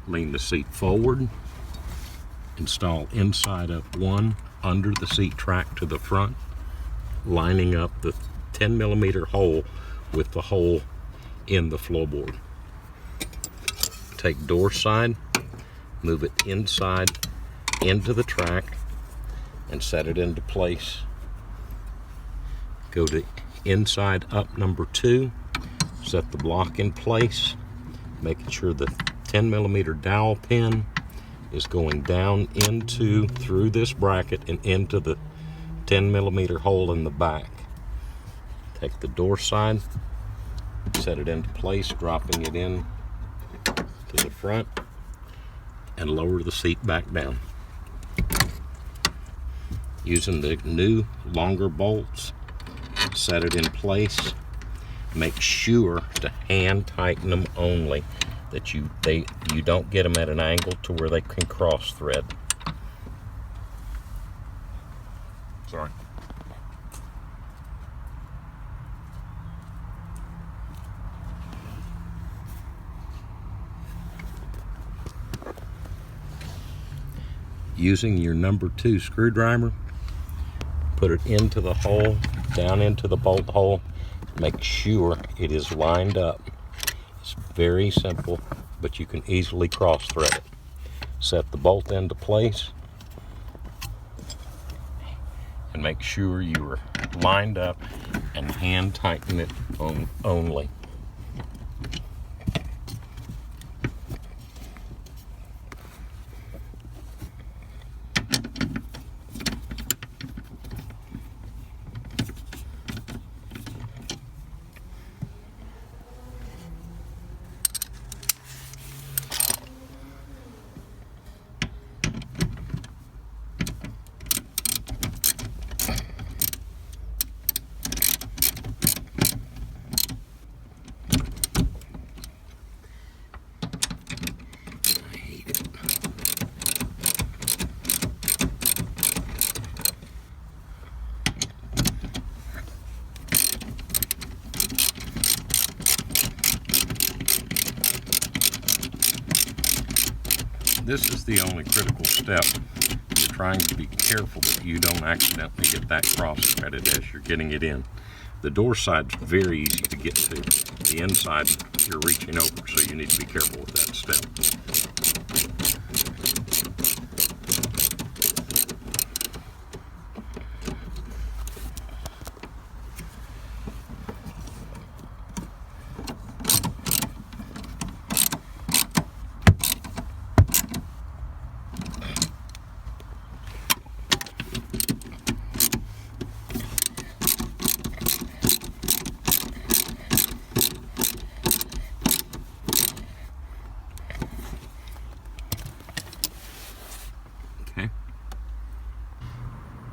Lean the seat forward. Install inside up one under the seat track to the front, lining up the 10mm hole with the hole in the floorboard. Take door side, move it inside into the track and set it into place. Go to inside up number 2, set the block in place, making sure the 10mm dowel pin is going down through this bracket and into the 10mm hole in the back. Take the door side, set it into place, dropping it in to the front, and lower the seat back down. Using the new longer bolts, set it in place. Make sure to hand tighten them only, that you don't get them at an angle to where they can cross thread. Sorry. Using your number 2 screwdriver, put it into the hole, down into the bolt hole. Make sure it is lined up. It's very simple, but you can easily cross thread it. Set the bolt into place and make sure you are lined up and hand tighten it only. This is the only critical step. You're trying to be careful that you don't accidentally get that cross threaded as you're getting it in. The door side's very easy to get to. The inside, you're reaching over, so you need to be careful with that step.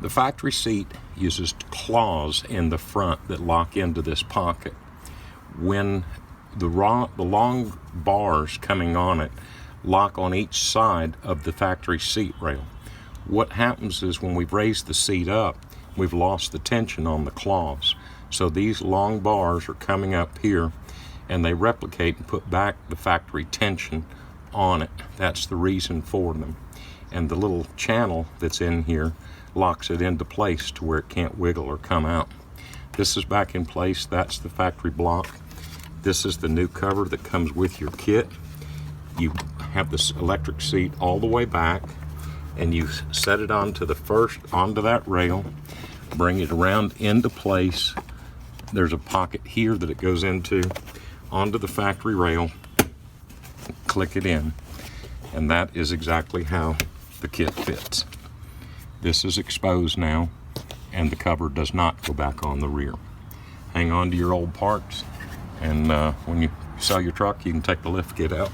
The factory seat uses claws in the front that lock into this pocket. When the long bars coming on it lock on each side of the factory seat rail, what happens is when we've raised the seat up, we've lost the tension on the claws. So these long bars are coming up here and they replicate and put back the factory tension on it. That's the reason for them. And the little channel that's in here locks it into place to where it can't wiggle or come out. This is back in place. That's the factory block. This is the new cover that comes with your kit. You have this electric seat all the way back and you set it onto that rail, bring it around into place. There's a pocket here that it goes into, onto the factory rail, click it in, and that is exactly how the kit fits. This is exposed now, and the cover does not go back on the rear. Hang on to your old parts, and when you sell your truck, you can take the lift kit out.